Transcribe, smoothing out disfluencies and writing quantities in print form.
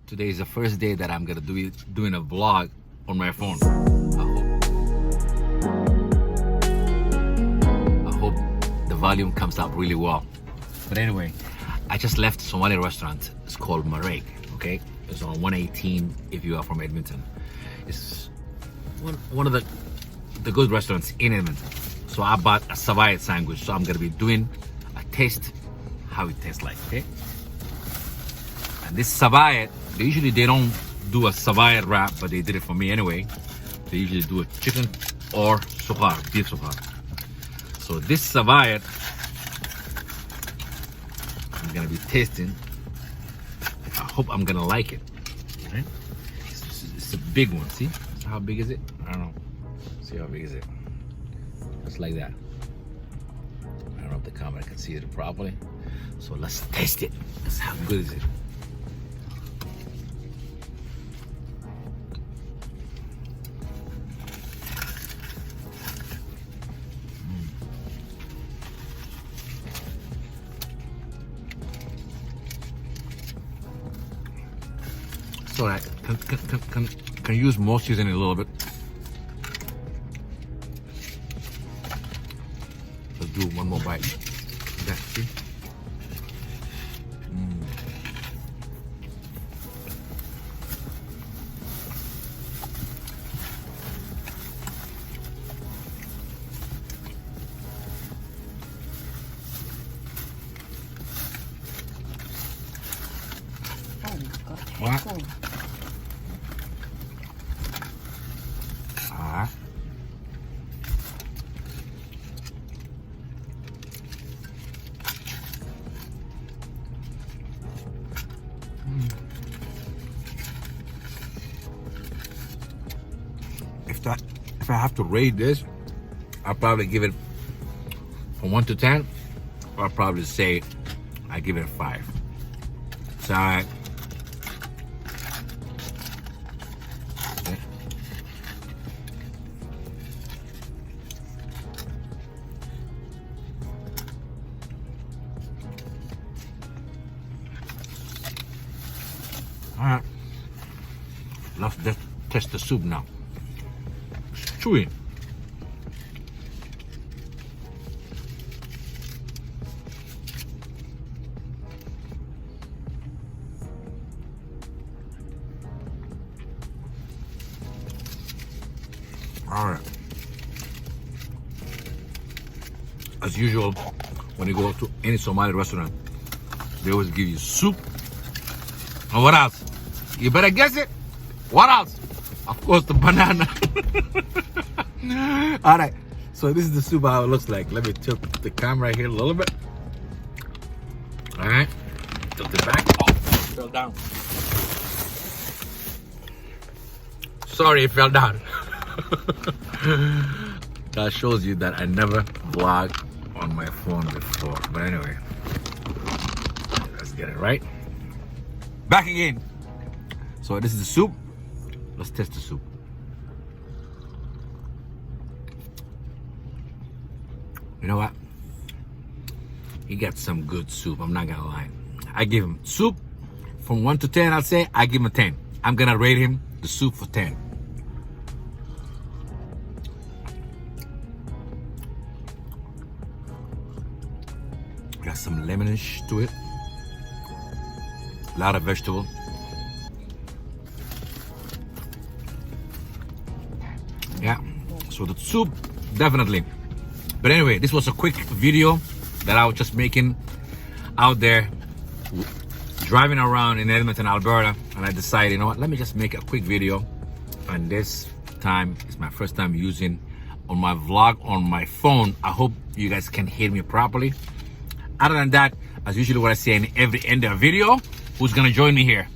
Today is the first day that I'm gonna doing a vlog on my phone. I hope the volume comes out really well. But anyway, I just left a Somali restaurant. It's called Mareeg. Okay, it's on 118 if you are from Edmonton. It's one of the good restaurants in Edmonton. So I bought a savayat sandwich. So I'm gonna be doing a taste how it tastes like. Okay. And this savayat, they don't do a savayat wrap, but they did it for me anyway. They usually do a chicken or suqar, beef suqar. So this savayat, I'm gonna be tasting. I hope I'm gonna like it. Right? It's a big one. See how big is it? I don't know. See how big is it? Just like that. I don't know if the camera can see it properly. So let's taste it. Let's how good is it? So I can use more seasoning a little bit. Let's do one more bite. That, see? What? If I have to rate this, I'll probably give it from 1 to 10. I'll probably say I give it a 5. It's alright. Okay. Alright. Let's just test the soup now. Chewy. All right. As usual, when you go to any Somali restaurant, they always give you soup. And what else? You better guess it. What else? Of course, the banana. All right, so this is the soup how it looks like. Let me tilt the camera here a little bit. All right, tilt it back. Oh, it fell down. Sorry, it fell down. That shows you that I never vlogged on my phone before. But anyway, let's get it right. Back again. So this is the soup. Let's test the soup. You know what? He got some good soup. I'm not gonna lie. I give him soup from 1 to 10. I'll say I give him a 10. I'm gonna rate him the soup for 10. Got some lemonish to it. A lot of vegetable. Yeah, so the soup, definitely. But anyway, this was a quick video that I was just making out there, driving around in Edmonton, Alberta. And I decided, you know what, let me just make a quick video. And this time, it's my first time using on my vlog on my phone. I hope you guys can hear me properly. Other than that, as usually what I say in every end of a video, who's gonna join me here?